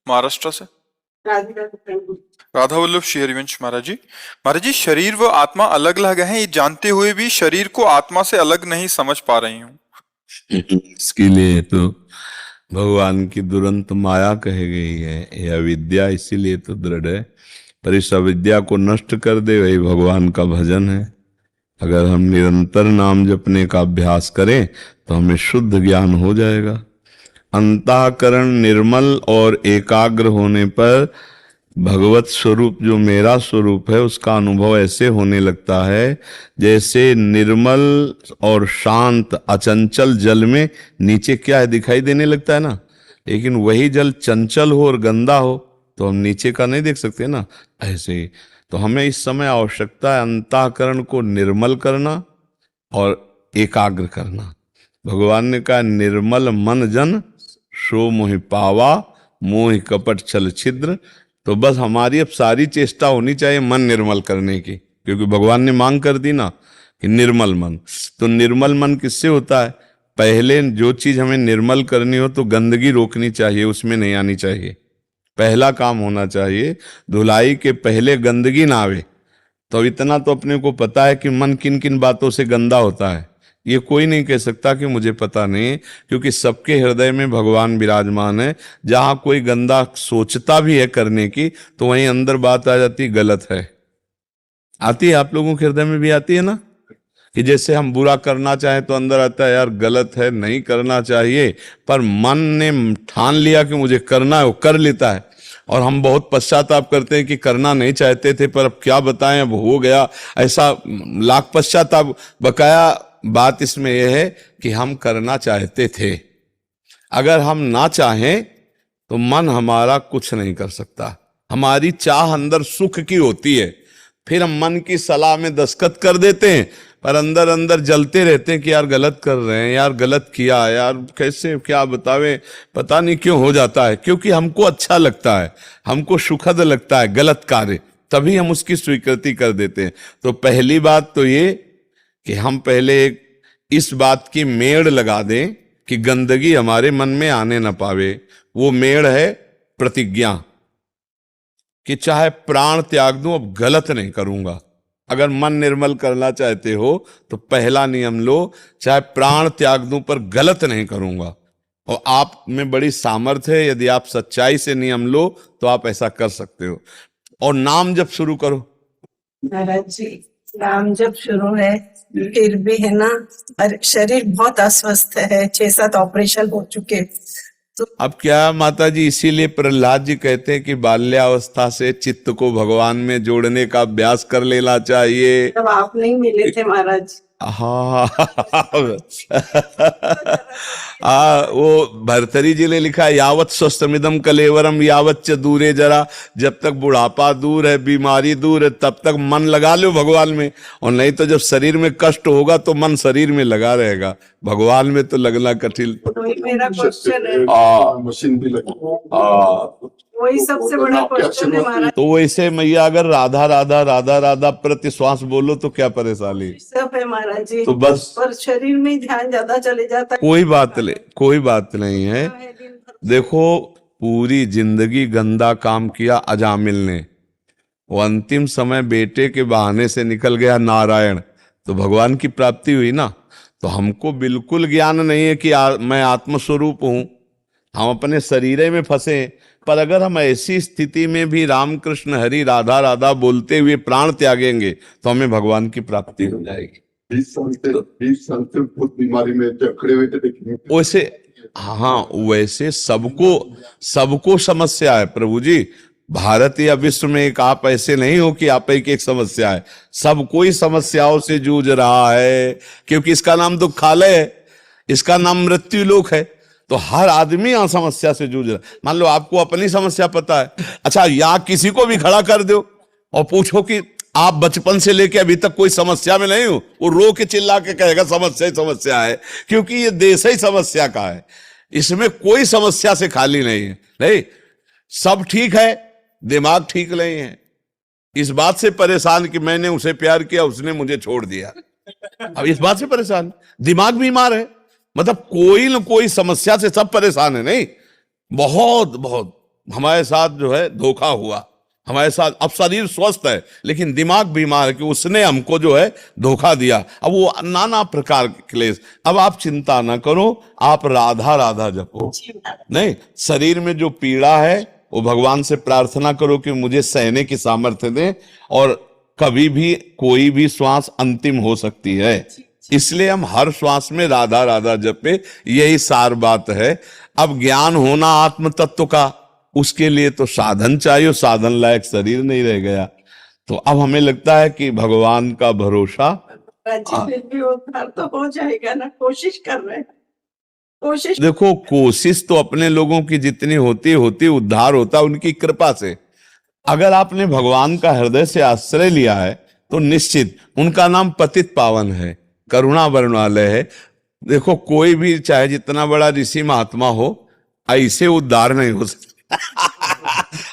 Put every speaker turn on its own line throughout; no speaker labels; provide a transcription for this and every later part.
महाराष्ट्र से राधा वल्लभ श्री हरिवंश। महाराज जी, शरीर व आत्मा अलग अलग हैं, ये जानते हुए भी शरीर को आत्मा से अलग नहीं समझ पा रही हूँ।
इसके लिए तो भगवान की दुरंत माया कही गई है, यह अविद्या इसीलिए तो दृढ़ है। पर इस अविद्या को नष्ट कर दे वही भगवान का भजन है। अगर हम निरंतर नाम जपने का अभ्यास करें तो हमें शुद्ध ज्ञान हो जाएगा। अंतःकरण निर्मल और एकाग्र होने पर भगवत स्वरूप जो मेरा स्वरूप है उसका अनुभव ऐसे होने लगता है जैसे निर्मल और शांत अचंचल जल में नीचे क्या है दिखाई देने लगता है ना। लेकिन वही जल चंचल हो और गंदा हो तो हम नीचे का नहीं देख सकते ना। ऐसे ही तो हमें इस समय आवश्यकता है अंतःकरण को निर्मल करना और एकाग्र करना। भगवान ने कहा निर्मल मन जन सो मोहि पावा मोहि कपट छल छिद्र। तो बस हमारी अब सारी चेष्टा होनी चाहिए मन निर्मल करने की, क्योंकि भगवान ने मांग कर दी ना कि निर्मल मन। तो निर्मल मन किससे होता है? पहले जो चीज हमें निर्मल करनी हो तो गंदगी रोकनी चाहिए, उसमें नहीं आनी चाहिए। पहला काम होना चाहिए धुलाई के पहले गंदगी ना आवे। तो इतना तो अपने को पता है कि मन किन किन बातों से गंदा होता है। ये कोई नहीं कह सकता कि मुझे पता नहीं, क्योंकि सबके हृदय में भगवान विराजमान है। जहां कोई गंदा सोचता भी है करने की तो वहीं अंदर बात आ जाती गलत है। आती है आप लोगों के हृदय में भी आती है ना, कि जैसे हम बुरा करना चाहें तो अंदर आता है यार गलत है नहीं करना चाहिए, पर मन ने ठान लिया कि मुझे करना है, वो कर लेता है। और हम बहुत पश्चाताप करते हैं कि करना नहीं चाहते थे पर अब क्या बताएं अब हो गया। ऐसा लाख पश्चाताप। बकाया बात इसमें यह है कि हम करना चाहते थे। अगर हम ना चाहें तो मन हमारा कुछ नहीं कर सकता। हमारी चाह अंदर सुख की होती है, फिर हम मन की सलाह में दस्तखत कर देते हैं पर अंदर अंदर जलते रहते हैं कि यार गलत कर रहे हैं, यार गलत किया, यार कैसे क्या बतावे, पता नहीं क्यों हो जाता है। क्योंकि हमको अच्छा लगता है, हमको सुखद लगता है गलत कार्य, तभी हम उसकी स्वीकृति कर देते हैं। तो पहली बात तो ये कि हम पहले इस बात की मेड़ लगा दें कि गंदगी हमारे मन में आने ना पावे। वो मेड़ है प्रतिज्ञा कि चाहे प्राण त्याग दूं अब गलत नहीं करूंगा। अगर मन निर्मल करना चाहते हो तो पहला नियम लो, चाहे प्राण त्याग दूं पर गलत नहीं करूंगा। और आप में बड़ी सामर्थ्य है, यदि आप सच्चाई से नियम लो तो आप ऐसा कर सकते हो। और नाम जब शुरू करो।
महाराज जी नाम जब शुरू है फिर भी है ना, शरीर बहुत अस्वस्थ है, 6-7 ऑपरेशन हो चुके। तो
अब क्या माता जी, इसीलिए प्रहलाद जी कहते हैं कि बाल्यावस्था से चित्त को भगवान में जोड़ने का अभ्यास कर लेना चाहिए।
जब आप नहीं मिले थे महाराज।
हाँ वो भर्तरी जी ने लिखा यावत स्वस्थमिदम कलेवरम यावत च दूरे जरा। जब तक बुढ़ापा दूर है, बीमारी दूर है, तब तक मन लगा लो भगवान में। और नहीं तो जब शरीर में कष्ट होगा तो मन शरीर में लगा रहेगा, भगवान में तो लगना कठिन।
तो मेरा क्वेश्चन है,
मशीन भी लगी।
वही सबसे बड़ा क्वेश्चन है महाराज।
तो वैसे मैया अगर राधा राधा राधा राधा प्रति श्वास बोलो तो क्या परेशानी?
सब है महाराज जी,
तो बस
पर शरीर में ध्यान ज्यादा चले जाता है।
कोई बात नहीं है। देखो पूरी जिंदगी गंदा काम किया अजामिल ने, वो अंतिम समय बेटे के बहाने से निकल गया नारायण, तो भगवान की प्राप्ति हुई ना। तो हमको बिल्कुल ज्ञान नहीं है कि मैं आत्मस्वरूप हूं, हम अपने शरीर में फंसे। पर अगर हम ऐसी स्थिति में भी रामकृष्ण हरि राधा राधा बोलते हुए प्राण त्यागेंगे तो हमें भगवान की प्राप्ति हो जाएगी।
20 साल से बहुत बीमारी में जकड़े हुए थे, लेकिन
वैसे हाँ, वैसे सबको समस्या है प्रभु जी। भारत या विश्व में एक आप ऐसे नहीं हो कि आप एक समस्या है, सब कोई समस्याओं से जूझ रहा है। क्योंकि इसका नाम दुखालय है, इसका नाम मृत्यु लोक है। तो हर आदमी यहाँ समस्या से जूझ रहा है। मान लो आपको अपनी समस्या पता है, अच्छा या किसी को भी खड़ा कर दो और पूछो कि आप बचपन से लेके अभी तक कोई समस्या में नहीं हो, वो रो के चिल्ला के कहेगा समस्या ही समस्या है। क्योंकि ये देश ही समस्या का है, इसमें कोई समस्या से खाली नहीं है। नहीं, सब ठीक है, दिमाग ठीक नहीं है। इस बात से परेशान कि मैंने उसे प्यार किया, उसने मुझे छोड़ दिया। अब इस बात से परेशान, दिमाग बीमार है। मतलब कोई न कोई समस्या से सब परेशान है। नहीं, बहुत बहुत हमारे साथ जो है धोखा हुआ, हमारे साथ अब शरीर स्वस्थ है लेकिन दिमाग बीमार है कि उसने हमको जो है धोखा दिया। अब वो नाना प्रकार के क्लेश। अब आप चिंता ना करो, आप राधा राधा जपो। नहीं, शरीर में जो पीड़ा है वो भगवान से प्रार्थना करो कि मुझे सहने की सामर्थ्य दे, और कभी भी कोई भी श्वास अंतिम हो सकती है, इसलिए हम हर श्वास में राधा राधा जपे, यही सार बात है। अब ज्ञान होना आत्म तत्व का, उसके लिए तो साधन चाहिए, साधन लायक शरीर नहीं रह गया। तो अब हमें लगता है कि भगवान का भरोसा,
फिर भी उद्धार तो हो जाएगा ना, कोशिश कर रहे हैं, कोशिश।
देखो कोशिश तो अपने लोगों की जितनी होती उद्धार होता उनकी कृपा से। अगर आपने भगवान का हृदय से आश्रय लिया है तो निश्चित उनका नाम पतित पावन है, करुणा वर्णालय है। देखो कोई भी चाहे जितना बड़ा ऋषि महात्मा हो, ऐसे उद्धार नहीं हो सकता।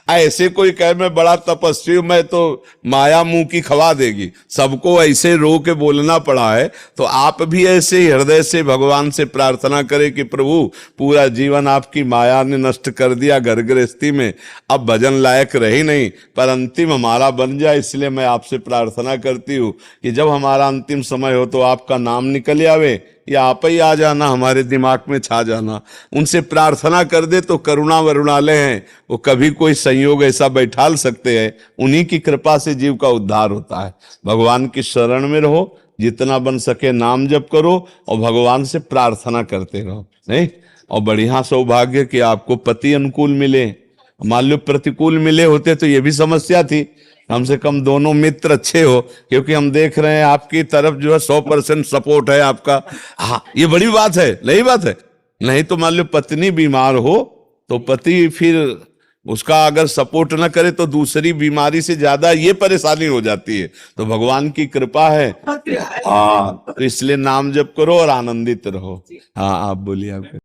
ऐसे कोई कहे मैं बड़ा तपस्वी हूं, मैं तो माया मुंह की खवा देगी, सबको ऐसे रो के बोलना पड़ा है। तो आप भी ऐसे ही हृदय से भगवान से प्रार्थना करें कि प्रभु पूरा जीवन आपकी माया ने नष्ट कर दिया घर गृहस्थी में, अब भजन लायक रही नहीं, पर अंतिम हमारा बन जाए। इसलिए मैं आपसे प्रार्थना करती हूँ कि जब हमारा अंतिम समय हो तो आपका नाम निकल आवे, या आप ही आ जाना, हमारे दिमाग में छा जाना। उनसे प्रार्थना कर दे तो करुणा वरुणालय हैं, वो कभी कोई संयोग ऐसा बैठाल सकते हैं। उन्हीं की कृपा से जीव का उद्धार होता है। भगवान की शरण में रहो, जितना बन सके नाम जप करो और भगवान से प्रार्थना करते रहो। नहीं, और बढ़िया सौभाग्य कि आपको पति अनुकूल मिले। मान लो प्रतिकूल मिले होते तो ये भी समस्या थी। कम से कम दोनों मित्र अच्छे हो, क्योंकि हम देख रहे हैं आपकी तरफ जो है 100% सपोर्ट है आपका। हाँ, ये बड़ी बात है, नई बात है। नहीं तो मान लो पत्नी बीमार हो तो पति फिर उसका अगर सपोर्ट ना करे तो दूसरी बीमारी से ज्यादा ये परेशानी हो जाती है। तो भगवान की कृपा है। हाँ, तो इसलिए नाम जप करो और आनंदित रहो। हाँ, आप बोलिए। आप